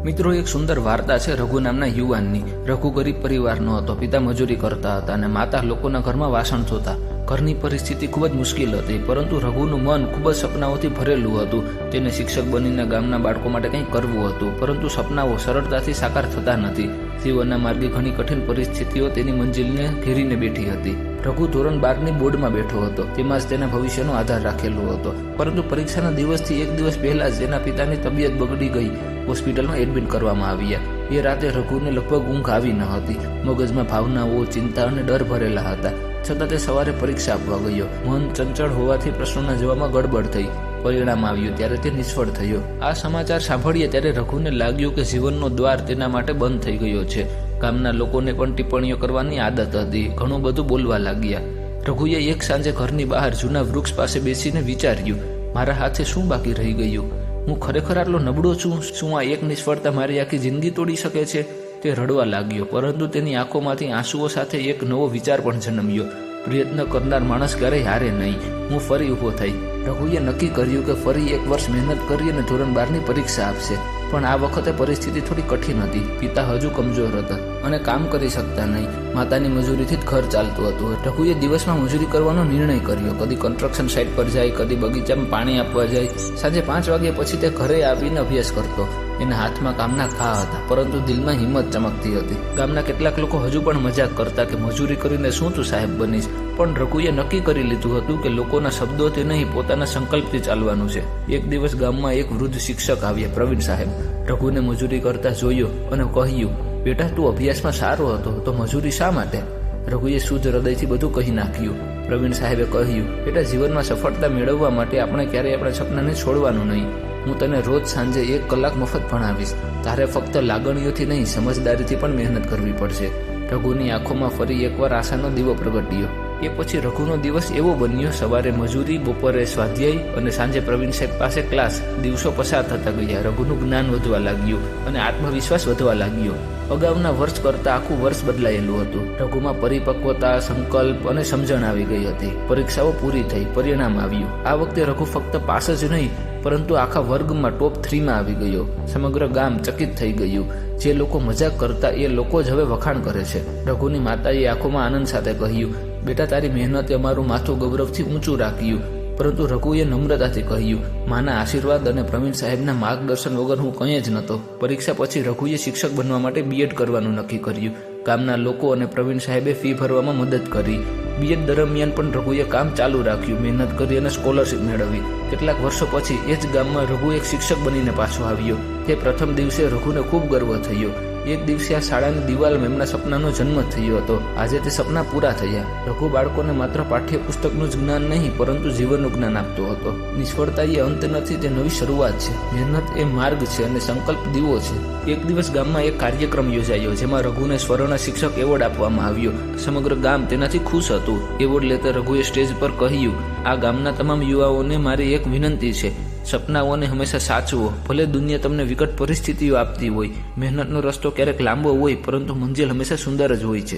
મિત્રો, એક સુંદર વાર્તા છે રઘુ નામના યુવાનની. રઘુ ગરીબ પરિવારનો હતો. પિતા મજૂરી કરતા હતા અને માતા લોકોના ઘરમાં વાસણ ધોતા. ઘરની પરિસ્થિતિ ખૂબ જ મુશ્કેલ હતી, પરંતુ રઘુનું મન ખૂબ જ સપનાઓથી ભરેલું હતું. તેને શિક્ષક બનીને ગામના બાળકો માટે કંઈક કરવું હતું, પરંતુ સપનાઓ સરળતાથી સાકાર થતા નથી. જીવનના માર્ગે ઘણી કઠિન પરિસ્થિતિઓ તેની મંજિલને ઘેરીને બેઠી હતી. રઘુ ધોરણ 12ની બોર્ડમાં બેઠો હતો. તેમાં જ તેના ભવિષ્યનો આધાર રાખેલો હતો. પરંતુ પરીક્ષાના દિવસથી એક દિવસ પહેલા જ તેના પિતાની તબિયત બગડી ગઈ. હોસ્પિટલમાં એડમિટ કરવામાં આવ્યા. એ રાતે રઘુને લગભગ ઊંઘ આવી ન હતી. મગજમાં ભાવનાઓ, ચિંતા અને ડર ભરેલા હતા. છતાં તે સવારે પરીક્ષા આપવા ગયો. મન ચંચળ હોવાથી પ્રશ્નોના જવાબમાં ગડબડ થઈ. પરિણામ આવ્યું ત્યારે તે નિષ્ફળ થયો. આ સમાચાર સાંભળીએ ત્યારે રઘુને લાગ્યું કે જીવનનો દ્વાર તેના માટે બંધ થઈ ગયો છે. ગામના લોકોને પણ ટિપ્પણીઓ કરવાની આદત હતી. ઘણું બધું બોલવા લાગ્યા. રઘુએ એક સાંજે ઘરની બહાર જૂના વૃક્ષ પાસે બેસીને વિચાર્યું, મારા હાથે શું બાકી રહી ગયું? હું ખરેખર આટલો નબળો છું? શું આ એક નિષ્ફળતા મારી આખી જિંદગી તોડી શકે છે? તે રડવા લાગ્યો, પરંતુ તેની આંખોમાંથી આંસુઓ સાથે એક નવો વિચાર પણ જન્મ્યો. પ્રયત્ન કરનાર માણસ ક્યારેય હારે નહીં. હું ફરી ઊભો થઈ. રઘુએ નક્કી કર્યું કે ફરી એક વર્ષ મહેનત કરી અને ધોરણ 12ની પરીક્ષા આપશે. પણ આ વખતે પરિસ્થિતિ થોડી કઠિન હતી. પિતા હજુ કમજોર હતા અને કામ કરી શકતા નહીં. માતાની મજૂરીથી જ ઘર ચાલતું હતું. રઘુએ દિવસમાં મજૂરી કરવાનો નિર્ણય કર્યો. કદી કન્સ્ટ્રક્શન સાઇટ પર જાય, કદી બગીચામાં પાણી આપવા જાય. સાંજે 5 વાગ્યા પછી તે ઘરે આવીને અભ્યાસ કરતો. એના હાથમાં કામના ઘા હતા, પરંતુ દિલમાં હિંમત ચમકતી હતી. ગામના કેટલાક લોકો હજુ પણ મજાક કરતા કે મજૂરી કરીને શું તું સાહેબ બનીશ? પણ રઘુએ નક્કી કરી લીધું હતું કે લોકોના શબ્દોથી નહીં, પોતાના સંકલ્પથી ચાલવાનું છે. એક દિવસ ગામમાં એક વૃદ્ધ શિક્ષક આવ્યા, પ્રવીણ સાહેબ. રઘુને મજૂરી કરતા જોયો અને કહ્યું, બેટા, તું અભ્યાસમાં સારો હતો તો મજૂરી શા માટે? રઘુએ શુદ્ધ હૃદયથી બધું કહી નાખ્યું. પ્રવીણ સાહેબે કહ્યું, બેટા, જીવનમાં સફળતા મેળવવા માટે આપણે ક્યારેય આપણા સપનાને છોડવાનું નહીં. હું તને રોજ સાંજે 1 કલાક મફત ભણાવીશ. તારે ફક્ત લાગણીઓથી નહીં, સમજદારીથી પણ મહેનત કરવી પડશે. રઘુની આંખોમાં ફરી એકવાર આશાનો દીવો પ્રગટ્યો. એ પછી રઘુનો દિવસ એવો બન્યો, સવારે મજૂરી, બપોરે સ્વાધ્યાય અને સાંજે પ્રવીણ સાહેબ પાસે ક્લાસ. દિવસો પસાર થતા ગયા. રઘુનું જ્ઞાન વધવા લાગ્યું અને આત્મવિશ્વાસ વધવા લાગ્યો. અગાઉના વર્ષ કરતાં આખું વર્ષ બદલાયેલું હતું. રઘુમાં પરિપક્વતા, સંકલ્પ અને સમજણ આવી ગઈ હતી. પરીક્ષાઓ પૂરી થઈ, પરિણામ આવ્યું. આ વખતે રઘુ ફક્ત પાસ જ નહીં, પરંતુ આખા વર્ગમાં ટોપ 3માં આવી ગયો. સમગ્ર ગામ ચકિત થઈ ગયું. જે લોકો મજાક કરતા એ લોકો જ હવે વખાણ કરે છે. રઘુની માતાએ આંખોમાં આનંદ સાથે કહ્યું, બેટા, તારી મહેનતે અમારું માથું ગૌરવથી ઊંચું રાખ્યું. પરંતુ રઘુએ નમ્રતાથી કહ્યું, માના આશીર્વાદ અને પ્રવીણ સાહેબના માર્ગદર્શન વગર હું કંઈ જ નહોતો. પરીક્ષા પછી રઘુએ શિક્ષક બનવા માટે બીએડ કરવાનું નક્કી કર્યું. ગામના લોકો અને પ્રવીણ સાહેબે ફી ભરવામાં મદદ કરી. બીએડ દરમિયાન પણ રઘુએ કામ ચાલુ રાખ્યું, મહેનત કરી અને સ્કોલરશિપ મેળવી. કેટલાક વર્ષો પછી એ જ ગામમાં રઘુ એક શિક્ષક બનીને પાછો આવ્યો. તે પ્રથમ દિવસે રઘુને ખૂબ ગર્વ થયો. એક દિવસે આ શાળાની દિવાલમાં એમના સપનાનો જન્મ થયો હતો. આજે તે સપના પૂરા થયા. રઘુ બાળકોને માત્ર પાઠ્યપુસ્તકનું જ જ્ઞાન નહીં, પરંતુ જીવનનું જ્ઞાન આપતો હતો. નિષ્ફળતા એ અંત નથી, તે નવી શરૂઆત છે. મહેનત એ માર્ગ છે અને સંકલ્પ દીવો છે. એક દિવસ ગામમાં એક કાર્યક્રમ યોજાયો, જેમાં રઘુને સ્વર્ણ શિક્ષક એવોર્ડ આપવામાં આવ્યો. સમગ્ર ગામ તેનાથી ખુશ હતું. એવોર્ડ લેતા રઘુએ સ્ટેજ પર કહ્યું, આ ગામના તમામ યુવાઓને મારી એક વિનંતી છે, સપનાઓને હંમેશા સાચવો. ભલે દુનિયા તમને વિકટ પરિસ્થિતિઓ આપતી હોય, મહેનતનો રસ્તો ક્યારેક લાંબો હોય, પરંતુ મંજિલ હંમેશા સુંદર જ હોય છે.